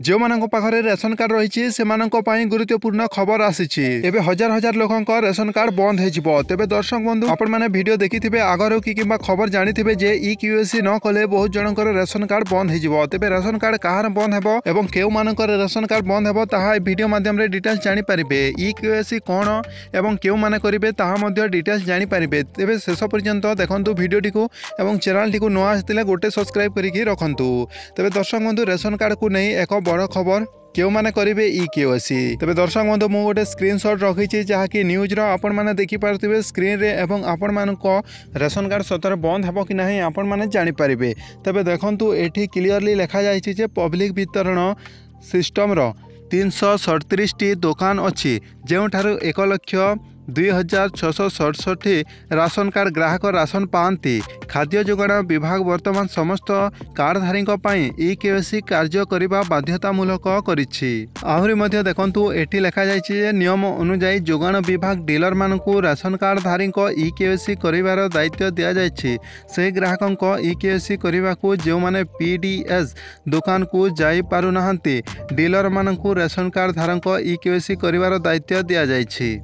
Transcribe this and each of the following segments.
जो मानक पाखरे रेशन कार्ड रही से गुरुत्वपूर्ण खबर आसी एबे हजार हजार लोकों रेशन कार्ड बंद हो तेबे दर्शक बंधु आपण मैंने वीडियो देखि आगर कि खबर जानी थे जे ईक्यूएसी न कले बहुत जनकर रेशन कार्ड बंद हो तेबे रेशन कार्ड कहार बंद हो एवं केउ मानकर रेशन कार्ड बंद हो ताहा वीडियो माध्यम रे डिटेल्स जानि पारिबे। ईक्यूएसी कौन एवं केउ माने करिवे ताहा मध्य डिटेल्स जानि पारिबे। तेबे शेष पर्यंत देखंतु वीडियोटी को एवं चैनल टी को नुआ आसिले गोटे सब्सक्राइब करिकि रखंतु। तेबे दर्शक बंधु रेशन कार्ड को नहीं एक बड़ खबर क्यों माने करिवे ईक्यूएसी। तेबे दर्शक बंधु मु गोटे स्क्रीनशॉट रखी जहाँकि न्यूज आपण मैंने देखिपे स्क्रीन रे एवं आपण मानक रेशन कार्ड सतर बंद हेबो कि नहीं आपण मैंने जानि पारिबे। तेबे देखंतु एठी क्लियरली लिखा जाइछि जे पब्लिक वितरण सिस्टम रो 337 दुकान अच्छी जोठार 1,02,667 राशन कार्ड ग्राहक राशन पाती। खाद्य जोगाण विभाग वर्तमान समस्त कार्डधारी ईक्यूएसी कार्य करने बाध्यतामूलक करी देखु एटी लिखा जाइए नियम अनुजाई जोगाण विभाग डीलर मानू राशन कार्डधारी ईक्यूएसी कर दायित्व दि जाइए। से ग्राहक ईक्यूएसी करने को जो मैंने पीडीएस दुकान को जाई पारुना डीलर मानू रेशन कार्ड धारक ईक्यूएसी कर दायित्व दि जाइए।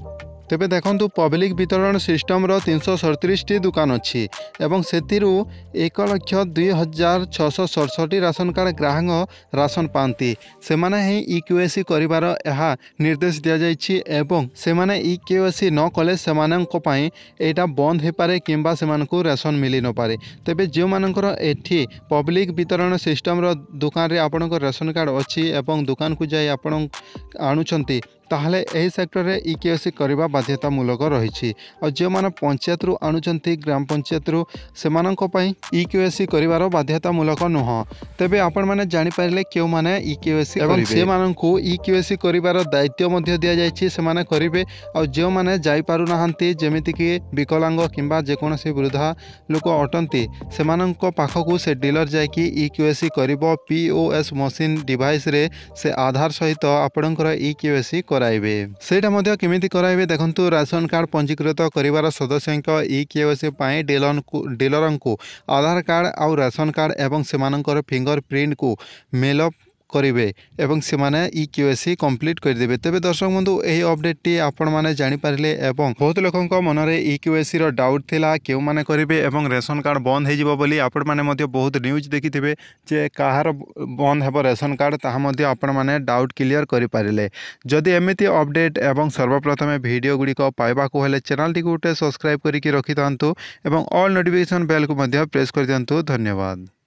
तेबे देखंतु पब्लिक वितरण सिस्टम रो 337 दुकान अच्छी एवं से 1,02,667 राशन कार्ड ग्राहक राशन पाती से माने ही ईक्यूएसी करिवार यह निर्देश दि जाइछि एवं से माने ईक्यूएसी न कले से एटा बंद हो पारे किंबा से रेशन मिली न पारे। तेबे जो मानकर एठी पब्लिक वितरण सिस्टम रो दुकान रे आपनको रेशन कार्ड अच्छी एवं दुकान को जाई आपण आणुचंती ताहले एही सेक्टर रे ईक्यूएसी करबा बाध्यतामूलक रही। और जो मैंने पंचायत रु आणुचंती ग्राम पंचायत रु सेमानंको पई ईक्यूएसी करिवार बाध्यतामूलक नुह। तेबे आपण माने जानि पारिले केउ माने ईक्यूएसी एवं से मानंको ईक्यूएसी करिवार दायित्व मध्य दिया जाइछि से माने करिवे। और जो माने जाई पारु नाहंती जेमिति कि विकलांग किंबा जेकोनसी वृद्धा लोक अटंती सेमानंको पाखकु से डीलर जाइकि ईक्यूएसी करिवो। पीओएस मशीन डिवाइस रे से आधार सहित आपणकर ईक्यूएसी कराइबे। सेटा मध्य केमिति कराइबे देखंतु राशन कार्ड पंजीकृत करिवार सदस्यंक ईक्यूएसी पाए डीलर को आधार कार्ड आउ राशन कार्ड एवं सेमानंकर फिंगर प्रिंट को मेल करेंगे एवं से माने ईक्यूएसी कंप्लीट करदेवे। तेबे दर्शक बंधु यही अपडेट टी आपण माने जानि पारिले एवं बहुत लोकों मनरे ईक्यूएसी रो डाउट थिला केउ माने करिवे एवं रेशन कार्ड बंद हो जिवो बोली आपण माने मध्य बहुत न्यूज देखिथिबे जे काहार बंद हेबो रेशन कार्ड ताहा मध्य आपण माने डाउट क्लियर करि पारिले। जदि एमिति अपडेट एवं सर्वप्रथमे वीडियो गुड़िक पाइबाकू हेले चैनल टी गोटे सब्सक्राइब करिकि रखि थांतु एवं ऑल नोटिफिकेशन बेल को मध्य प्रेस कर दियंतु। धन्यवाद।